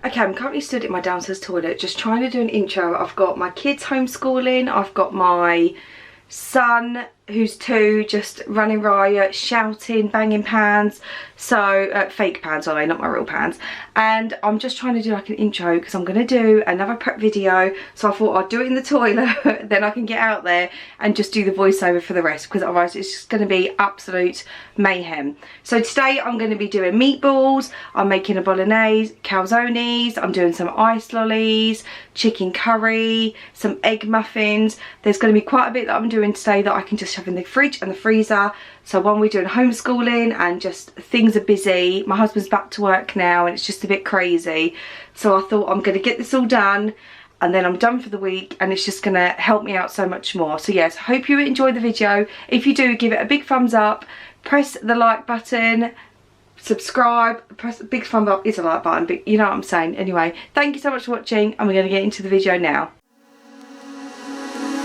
Okay, I'm currently stood in my downstairs toilet just trying to do an intro. I've got my kids homeschooling, I've got my son who's 2 just running riot, shouting, banging pans, so fake pans, are they, not my real pans, and I'm just trying to do like an intro because I'm going to do another prep video, so I thought I'd do it in the toilet then I can get out there and just do the voiceover for the rest, because otherwise it's just going to be absolute mayhem. So today I'm going to be doing meatballs, I'm making a bolognese, calzones, I'm doing some ice lollies, chicken curry, some egg muffins. There's going to be quite a bit that I'm doing today that I can just shove in the fridge and the freezer. So when we're doing homeschooling and just things are busy, my husband's back to work now and it's just a bit crazy, so I thought I'm going to get this all done and then I'm done for the week, and it's just going to help me out so much more. So yes, hope you enjoy the video. If you do, give it a big thumbs up, press the like button, subscribe, press big thumbs up is a like button, but you know what I'm saying. Anyway, thank you so much for watching, and we're going to get into the video now.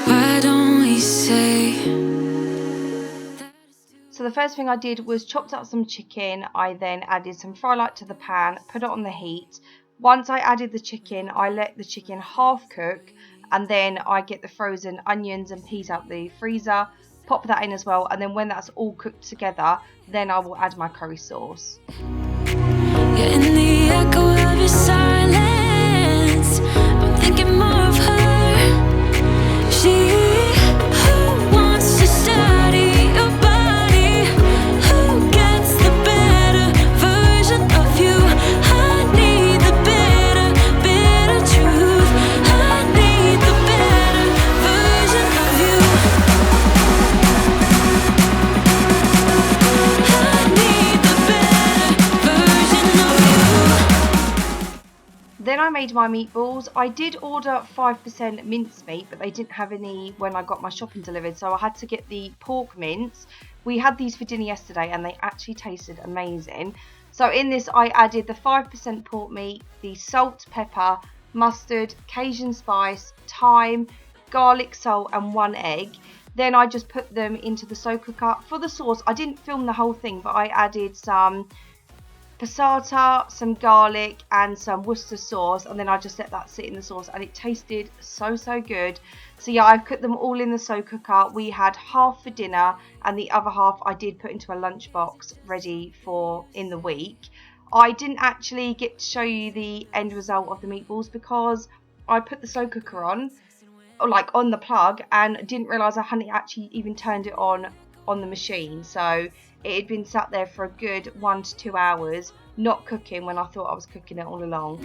Why don't we say? So the first thing I did was chopped up some chicken. I then added some fry light to the pan, put it on the heat. Once I added the chicken, I let the chicken half cook, and then I get the frozen onions and peas out the freezer, pop that in as well, and then when that's all cooked together, then I will add my curry sauce. Yeah, in the echo of your silence, I'm thinking more of her. She who wants to study your body, who gets the better version of you. I need the bitter truth. I need the better version of you. I need the better version of you. Then I made my meatballs. I did order 5% mincemeat, but they didn't have any when I got my shopping delivered, so I had to get the pork mince. We had these for dinner yesterday and they actually tasted amazing. So in this I added the 5% pork meat, the salt, pepper, mustard, Cajun spice, thyme, garlic, salt and 1 egg. Then I just put them into the slow cooker. For the sauce, I didn't film the whole thing, but I added some passata, some garlic and some Worcester sauce, and then I just let that sit in the sauce, and it tasted so good. So yeah, I put them all in the slow cooker. We had half for dinner and the other half I did put into a lunchbox ready for in the week. I didn't actually get to show you the end result of the meatballs because I put the slow cooker on, like on the plug, and didn't realise I hadn't actually even turned it on the machine. So it had been sat there for a good 1 to 2 hours, not cooking when I thought I was cooking it all along.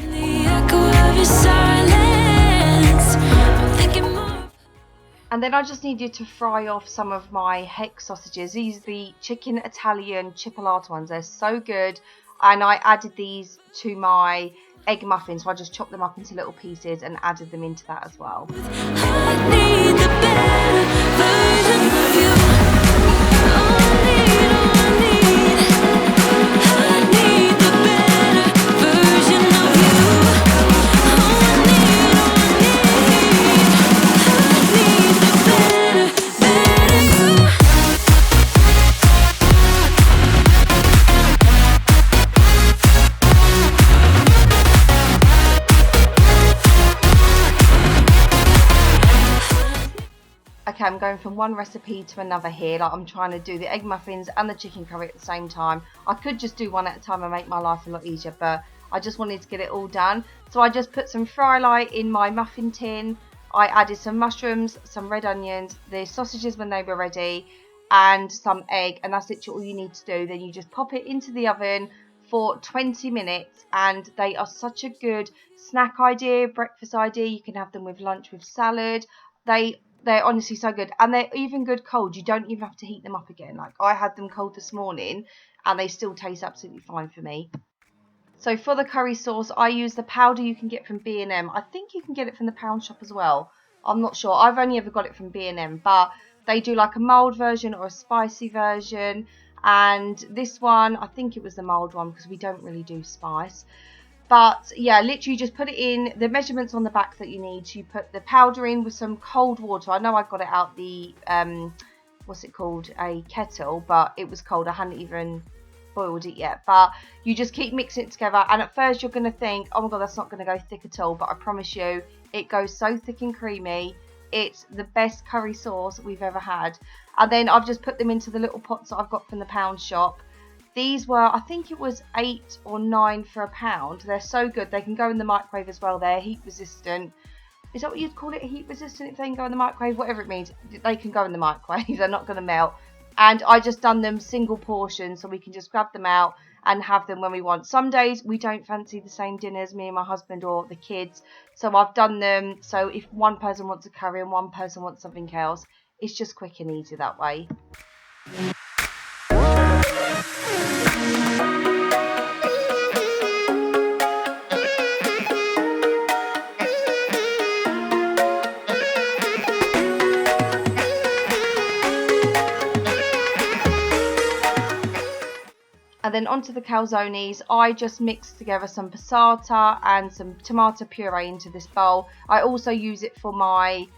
And then I just needed to fry off some of my hex sausages. These are the chicken Italian chipolata ones. They're so good. And I added these to my egg muffins, so I just chopped them up into little pieces and added them into that as well. I need the better version of you. Okay, I'm going from one recipe to another here. Like, I'm trying to do the egg muffins and the chicken curry at the same time. I could just do one at a time and make my life a lot easier, but I just wanted to get it all done. So I just put some fry light in my muffin tin. I added some mushrooms, some red onions, the sausages when they were ready, and some egg, and that's literally all you need to do. Then you just pop it into the oven for 20 minutes, and they are such a good snack idea, breakfast idea. You can have them with lunch with salad. They're honestly so good, and they're even good cold. You don't even have to heat them up again. Like, I had them cold this morning and they still taste absolutely fine for me. So for the curry sauce, I use the powder you can get from B&M. I think you can get it from the pound shop as well. I'm not sure. I've only ever got it from B&M, but they do like a mild version or a spicy version. And this one, I think it was the mild one because we don't really do spice. But yeah, literally just put it in, the measurements on the back that you need. You put the powder in with some cold water. I know I got it out the, what's it called, a kettle, but it was cold. I hadn't even boiled it yet, but you just keep mixing it together, and at first you're going to think, oh my god, that's not going to go thick at all, but I promise you it goes so thick and creamy. It's the best curry sauce we've ever had. And then I've just put them into the little pots that I've got from the pound shop. These were, I think it was 8 or 9 for £1. They're so good. They can go in the microwave as well. They're heat resistant. Is that what you'd call it? Heat resistant if they can go in the microwave? Whatever it means. They can go in the microwave. They're not going to melt. And I just done them single portions so we can just grab them out and have them when we want. Some days we don't fancy the same dinners, me and my husband or the kids. So I've done them so if one person wants a curry and one person wants something else, it's just quick and easy that way. And then onto the calzones, I just mixed together some passata and some tomato puree into this bowl. I also use it for my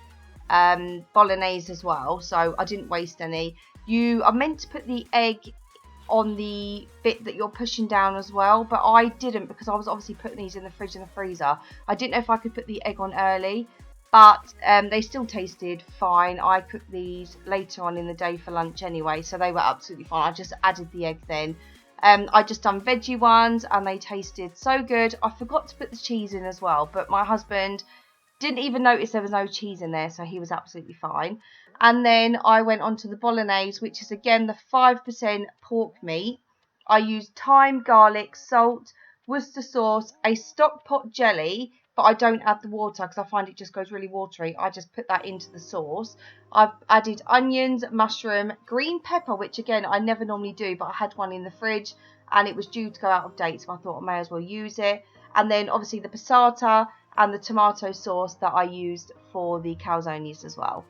bolognese as well, so I didn't waste any. You are meant to put the egg on the bit that you're pushing down as well, but I didn't because I was obviously putting these in the fridge and the freezer. I didn't know if I could put the egg on early, but they still tasted fine. I cooked these later on in the day for lunch anyway, so they were absolutely fine. I just added the egg then. I just done veggie ones and they tasted so good. I forgot to put the cheese in as well, but my husband didn't even notice there was no cheese in there, so he was absolutely fine. And then I went on to the bolognese, which is again the 5% pork meat. I used thyme, garlic, salt, Worcester sauce, a stock pot jelly, but I don't add the water because I find it just goes really watery. I just put that into the sauce. I've added onions, mushroom, green pepper, which again I never normally do, but I had one in the fridge and it was due to go out of date, so I thought I may as well use it. And then obviously the passata and the tomato sauce that I used for the calzones as well.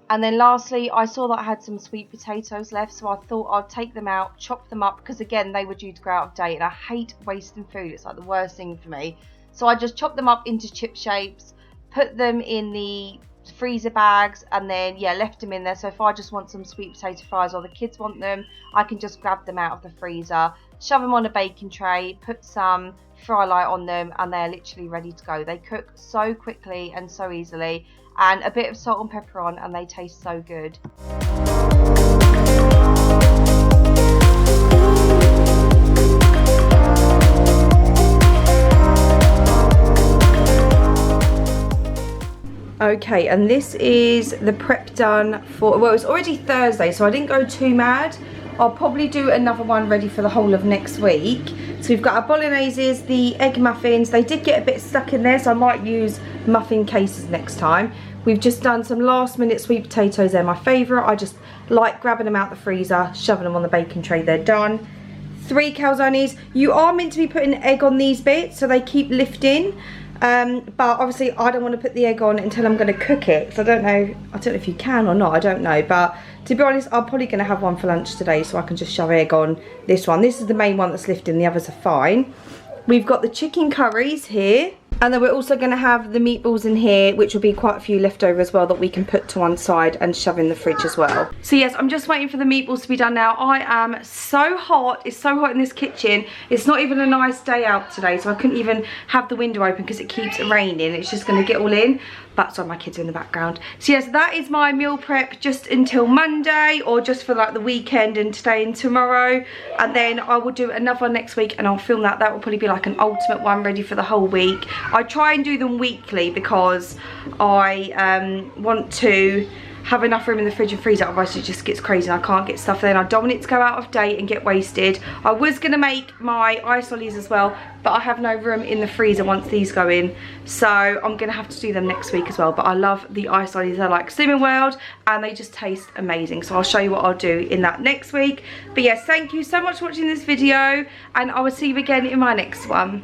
And then lastly, I saw that I had some sweet potatoes left, so I thought I'd take them out, chop them up, because again, they were due to go out of date, and I hate wasting food. It's like the worst thing for me. So I just chopped them up into chip shapes, put them in the freezer bags, and then, yeah, left them in there. So if I just want some sweet potato fries or the kids want them, I can just grab them out of the freezer, shove them on a baking tray, put some fry light on them, and they're literally ready to go. They cook so quickly and so easily. And a bit of salt and pepper on and they taste so good. Okay, and this is the prep done for, well, it's already Thursday, so I didn't go too mad. I'll probably do another one ready for the whole of next week. So we've got our bologneses, the egg muffins. They did get a bit stuck in there, so I might use muffin cases next time. We've just done some last minute sweet potatoes. They're my favourite. I just like grabbing them out the freezer, shoving them on the baking tray. They're done. 3 calzones. You are meant to be putting egg on these bits so they keep lifting. But obviously I don't want to put the egg on until I'm going to cook it. So I don't know if you can or not, I don't know. But to be honest, I'm probably going to have one for lunch today, so I can just shove egg on this one. This is the main one that's lifting, the others are fine. We've got the chicken curries here. And then we're also going to have the meatballs in here, which will be quite a few left over as well that we can put to one side and shove in the fridge as well. So yes, I'm just waiting for the meatballs to be done now. I am so hot. It's so hot in this kitchen. It's not even a nice day out today, so I couldn't even have the window open because it keeps raining. It's just going to get all in. But sorry, my kids are in the background. So yes, that is my meal prep just until Monday, or just for like the weekend and today and tomorrow. And then I will do another one next week and I'll film that. That will probably be like an ultimate one ready for the whole week. I try and do them weekly because I want to have enough room in the fridge and freezer, otherwise it just gets crazy and I can't get stuff there and I don't want it to go out of date and get wasted. I was going to make my ice lollies as well, but I have no room in the freezer once these go in, so I'm going to have to do them next week as well. But I love the ice lollies, they're like Cinnamon World and they just taste amazing, so I'll show you what I'll do in that next week. But yes, thank you so much for watching this video and I will see you again in my next one.